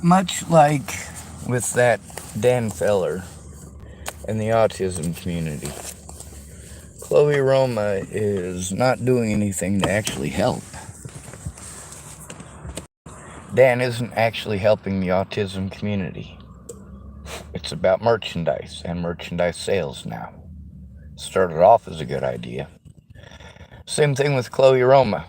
Much like with that Dan feller in the autism community, Chloe Roma is not doing anything to actually help. Dan isn't actually helping the autism community. It's about merchandise and merchandise sales now. Started off as a good idea. Same thing with Chloe Roma.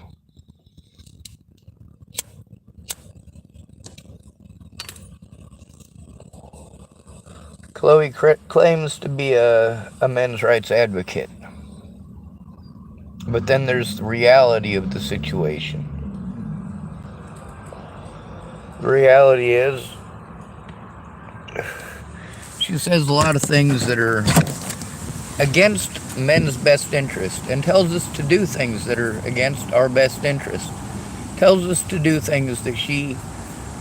Chloe claims to be a men's rights advocate. But then there's the reality of the situation. The reality is, she says a lot of things that are against men's best interest and tells us to do things that are against our best interest. Tells us to do things that she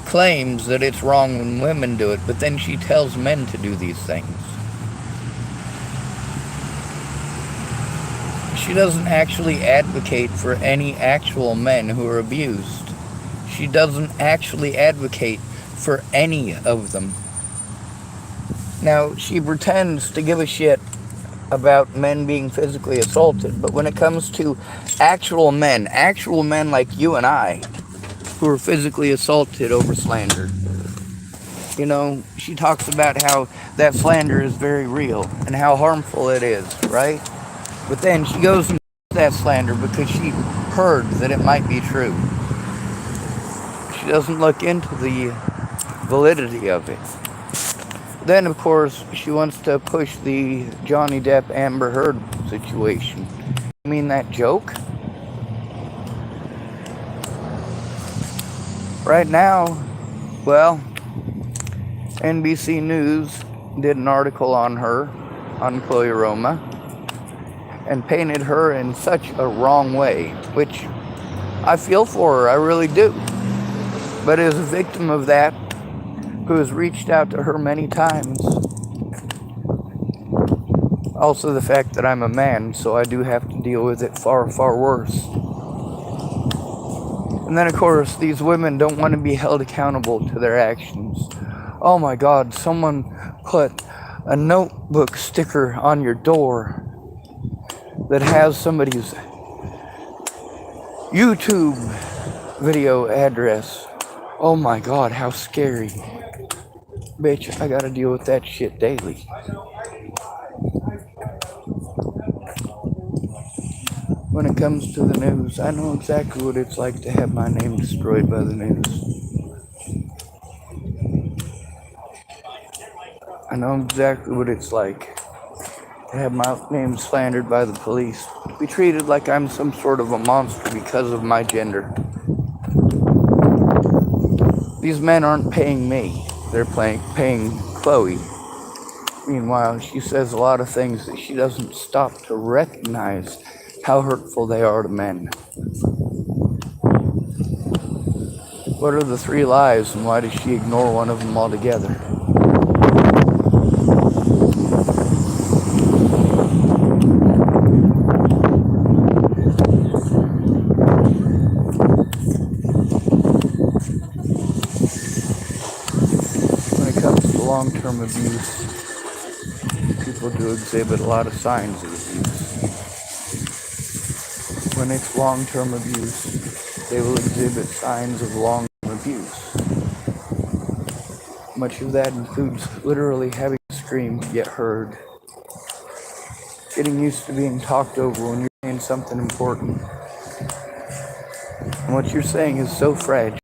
claims that it's wrong when women do it, but then she tells men to do these things. She doesn't actually advocate for any actual men who are abused. She doesn't actually advocate for any of them. Now, she pretends to give a shit about men being physically assaulted, but when it comes to actual men like you and I, who are physically assaulted over slander, she talks about how that slander is very real and how harmful it is, right? But then she goes and that slander because she heard that it might be true. She doesn't look into the validity of it. Then, of course, she wants to push the Johnny Depp Amber Heard situation. I mean, that joke? Right now, well, NBC News did an article on her, on Chloe Roma, and painted her in such a wrong way, which I feel for her, I really do. But as a victim of that, who has reached out to her many times, also the fact that I'm a man, so I do have to deal with it far, far worse. And then, of course, these women don't want to be held accountable to their actions. Oh my God, someone put a notebook sticker on your door that has somebody's YouTube video address. Oh my God, how scary. Bitch, I gotta deal with that shit daily. When it comes to the news, I know exactly what it's like to have my name destroyed by the news. I know exactly what it's like to have my name slandered by the police, to be treated like I'm some sort of a monster because of my gender. These men aren't paying me, they're paying Chloe. Meanwhile, she says a lot of things that she doesn't stop to recognize how hurtful they are to men. What are the 3 lies, and why does she ignore one of them altogether? When it comes to long-term abuse, people do exhibit a lot of signs of abuse. When it's long-term abuse, they will exhibit signs of long-term abuse. Much of that includes literally having to scream to get heard, getting used to being talked over when you're saying something important, and what you're saying is so fragile.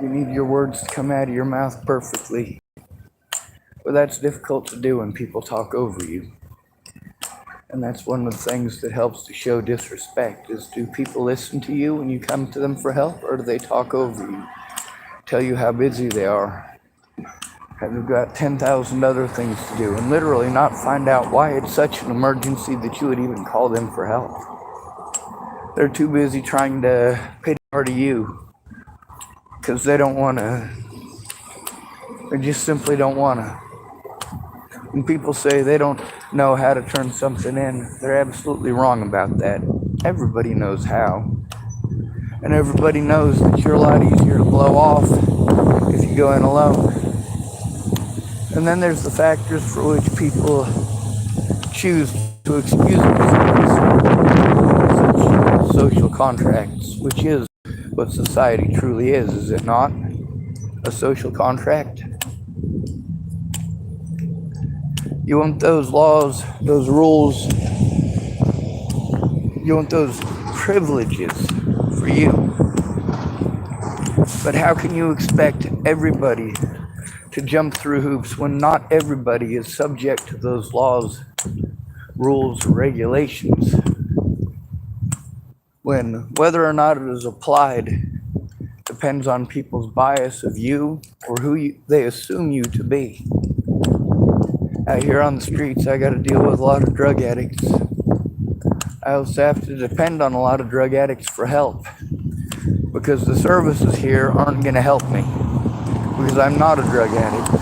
You need your words to come out of your mouth perfectly, but that's difficult to do when people talk over you. And that's one of the things that helps to show disrespect, is do people listen to you when you come to them for help, or do they talk over you, tell you how busy they are, and they've got 10,000 other things to do, and literally not find out why it's such an emergency that you would even call them for help. They're too busy trying to pity part of you because they don't want to. They just simply don't want to. When people say they don't know how to turn something in, they're absolutely wrong about that. Everybody knows how. And everybody knows that you're a lot easier to blow off if you go in alone. And then there's the factors for which people choose to excuse themselves, such as social contracts, which is what society truly is it not? A social contract? You want those laws, those rules, you want those privileges for you. But how can you expect everybody to jump through hoops when not everybody is subject to those laws, rules, regulations? When whether or not it is applied depends on people's bias of you or who they assume you to be. Out here on the streets, I got to deal with a lot of drug addicts. I also have to depend on a lot of drug addicts for help because the services here aren't going to help me because I'm not a drug addict.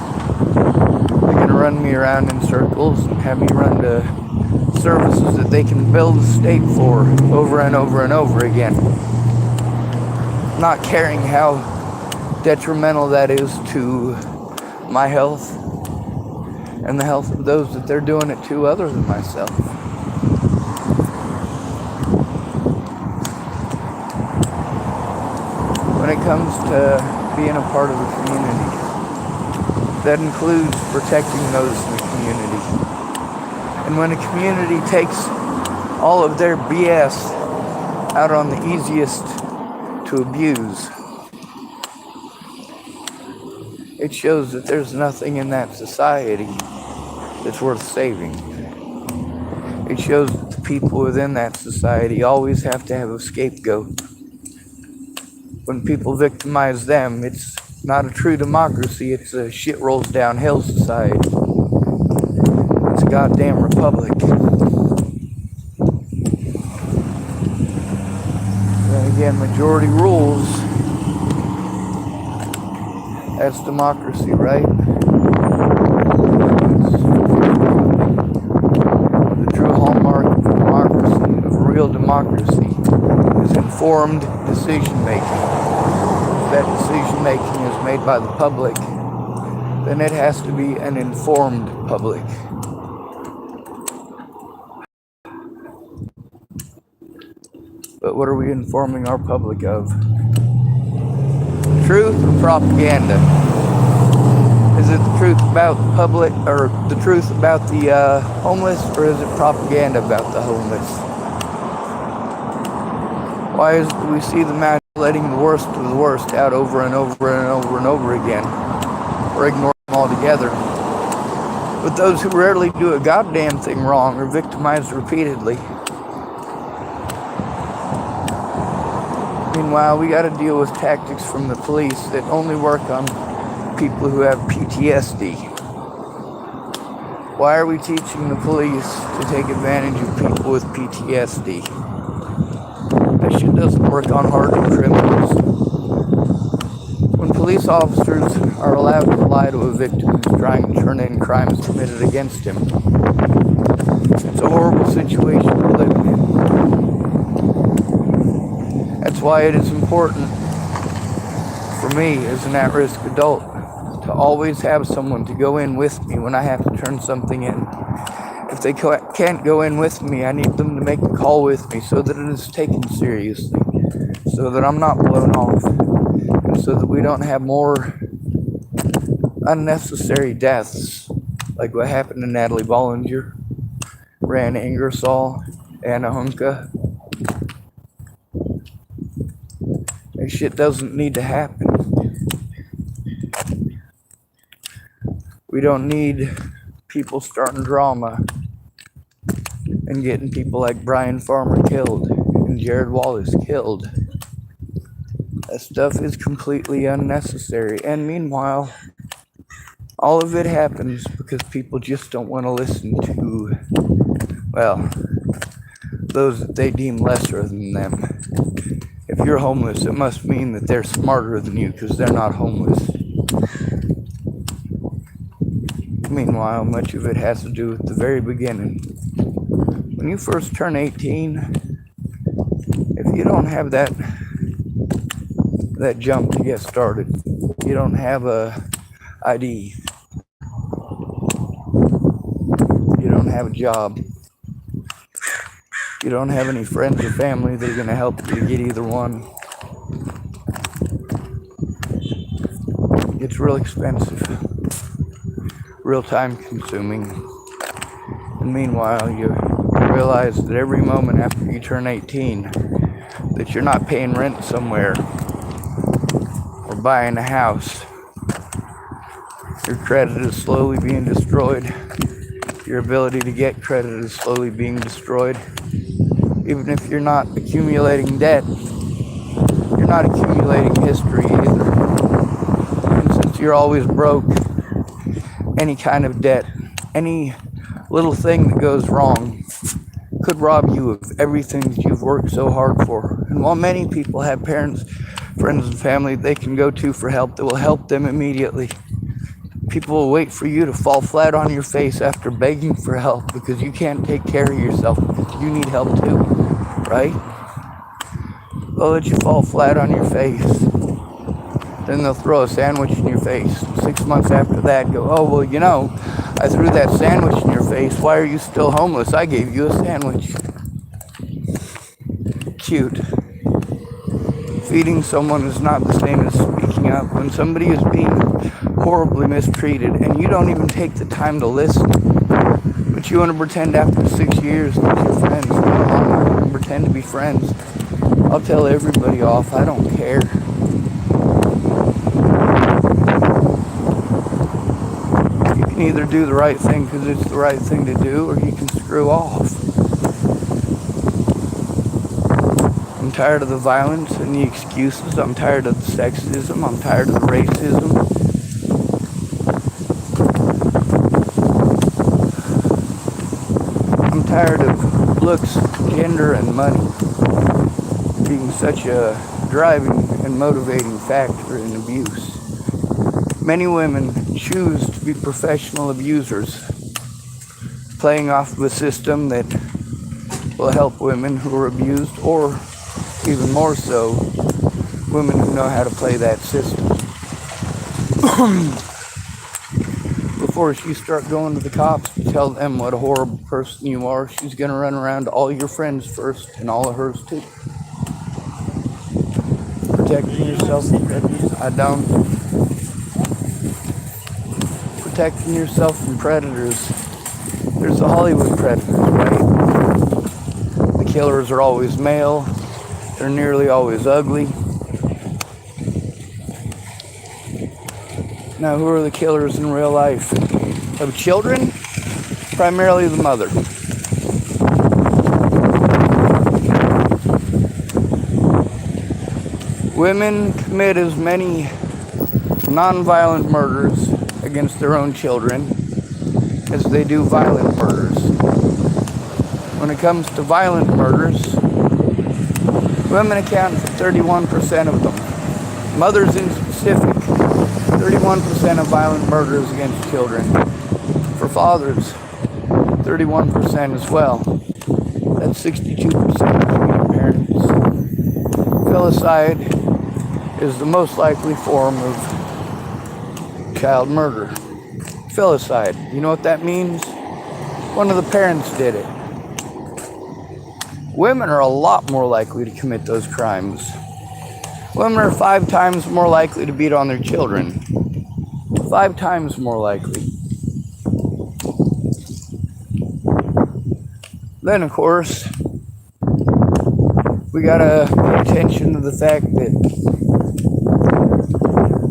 They're going to run me around in circles and have me run to services that they can bill the state for over and over and over again, not caring how detrimental that is to my health and the health of those that they're doing it to other than myself. When it comes to being a part of the community, that includes protecting those in the community. And when a community takes all of their BS out on the easiest to abuse, it shows that there's nothing in that society that's worth saving. It shows that the people within that society always have to have a scapegoat. When people victimize them, it's not a true democracy, it's a shit rolls downhill society. It's a goddamn republic. Then again, majority rules. That's democracy, right? The true hallmark of democracy, of real democracy, is informed decision making. If that decision making is made by the public, then it has to be an informed public. But what are we informing our public of? Truth or propaganda? Is it the truth about the public, or the truth about the homeless, or is it propaganda about the homeless? Why is it that we see the mass letting the worst of the worst out over and over and over and over again, or ignore them altogether? But those who rarely do a goddamn thing wrong are victimized repeatedly. Meanwhile, we got to deal with tactics from the police that only work on people who have PTSD. Why are we teaching the police to take advantage of people with PTSD? That shit doesn't work on hardened criminals. When police officers are allowed to lie to a victim who's trying to turn in crimes committed against him, it's a horrible situation to live in. That's why it is important for me as an at-risk adult to always have someone to go in with me when I have to turn something in. If they can't go in with me, I need them to make a call with me so that it is taken seriously, so that I'm not blown off, and so that we don't have more unnecessary deaths, like what happened to Natalie Bollinger, Rand Ingersoll, Anna Hunka. That shit doesn't need to happen. We don't need people starting drama and getting people like Brian Farmer killed and Jared Wallace killed. That stuff is completely unnecessary. And meanwhile, all of it happens because people just don't want to listen to, well, those that they deem lesser than them. If you're homeless, it must mean that they're smarter than you because they're not homeless. Meanwhile, much of it has to do with the very beginning. When you first turn 18, if you don't have that that jump to get started. You don't have a ID. You don't have a job. You don't have any friends or family that are going to help you to get either one. It's real expensive, real time consuming. And meanwhile, you realize that every moment after you turn 18, that you're not paying rent somewhere or buying a house. Your credit is slowly being destroyed. Your ability to get credit is slowly being destroyed. Even if you're not accumulating debt, you're not accumulating history either. And since you're always broke, any kind of debt, any little thing that goes wrong could rob you of everything that you've worked so hard for. And while many people have parents, friends, and family they can go to for help that will help them immediately, people will wait for you to fall flat on your face after begging for help because you can't take care of yourself because you need help too, right? They'll let you fall flat on your face. Then they'll throw a sandwich in your face. 6 months after that, go, oh, well, you know, I threw that sandwich in your face. Why are you still homeless? I gave you a sandwich. Cute. Feeding someone is not the same as speaking up. When somebody is being horribly mistreated and you don't even take the time to listen, but you want to pretend after 6 years that you're friends, and pretend to be friends, I'll tell everybody off. I don't care. You can either do the right thing because it's the right thing to do, or you can screw off. I'm tired of the violence and the excuses. I'm tired of the sexism. I'm tired of the racism. I'm tired of looks, gender, and money being such a driving and motivating factor in abuse. Many women choose to be professional abusers, playing off of a system that will help women who are abused, or even more so, women who know how to play that system. Before she starts going to the cops to tell them what a horrible person you are, she's going to run around to all your friends first, and all of hers too. Protecting yourself from predators. I don't. Protecting yourself from predators. There's the Hollywood predators, right? The killers are always male. They're nearly always ugly. Now, who are the killers in real life? Of children? Primarily the mother. Women commit as many non-violent murders against their own children as they do violent murders. When it comes to violent murders, women account for 31% of them. Mothers in specific, 31% of violent murders against children. For fathers, 31% as well. That's 62% between parents. Filicide is the most likely form of child murder. Filicide, you know what that means? One of the parents did it. Women are a lot more likely to commit those crimes. Women are 5 times more likely to beat on their children. 5 times more likely. Then, of course, we gotta pay attention to the fact that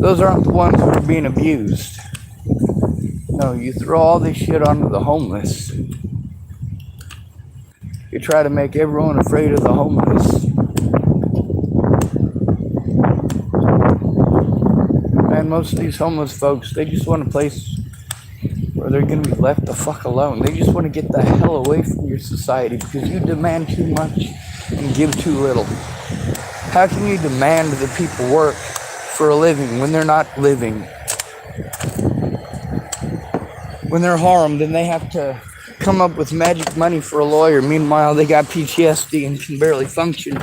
those aren't the ones that are being abused. No, you throw all this shit onto the homeless. You try to make everyone afraid of the homeless. And most of these homeless folks, they just want a place where they're going to be left the fuck alone. They just want to get the hell away from your society because you demand too much and give too little. How can you demand that people work for a living when they're not living? When they're harmed and they have to come up with magic money for a lawyer. Meanwhile, they got PTSD and can barely function.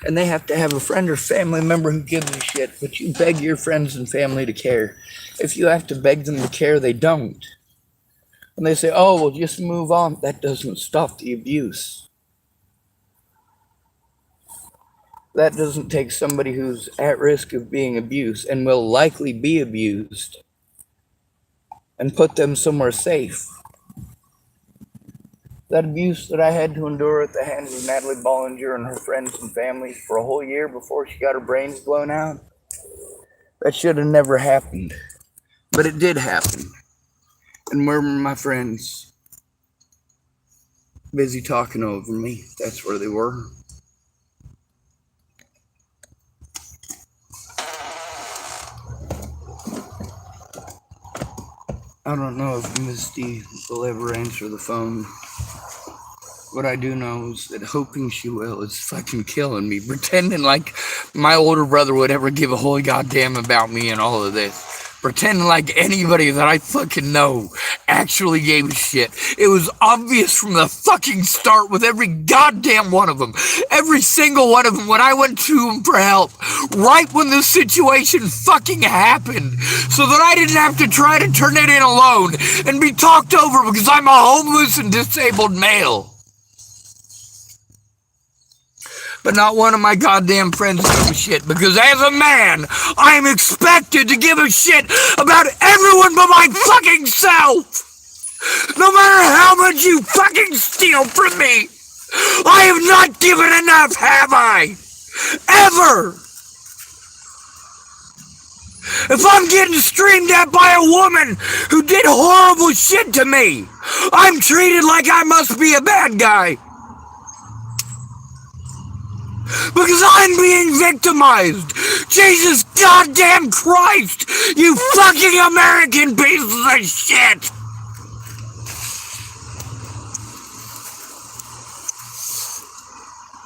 And they have to have a friend or family member who gives a shit. But you beg your friends and family to care. If you have to beg them to care, they don't. And they say, oh, well, just move on. That doesn't stop the abuse. That doesn't take somebody who's at risk of being abused and will likely be abused and put them somewhere safe. That abuse that I had to endure at the hands of Natalie Bollinger and her friends and family for a whole year before she got her brains blown out, that should have never happened. But it did happen. And where were my friends? Busy talking over me. That's where they were. I don't know if Misty will ever answer the phone. What I do know is that hoping she will is fucking killing me. Pretending like my older brother would ever give a holy goddamn about me and all of this. Pretending like anybody that I fucking know actually gave a shit. It was obvious from the fucking start with every goddamn one of them. Every single one of them when I went to them for help. Right when this situation fucking happened. So that I didn't have to try to turn it in alone and be talked over because I'm a homeless and disabled male. But not one of my goddamn friends gave a shit, because as a man, I am expected to give a shit about everyone but my fucking self! No matter how much you fucking steal from me, I have not given enough, have I? Ever! If I'm getting screamed at by a woman who did horrible shit to me, I'm treated like I must be a bad guy. Because I'm being victimized! Jesus goddamn Christ! You fucking American pieces of shit!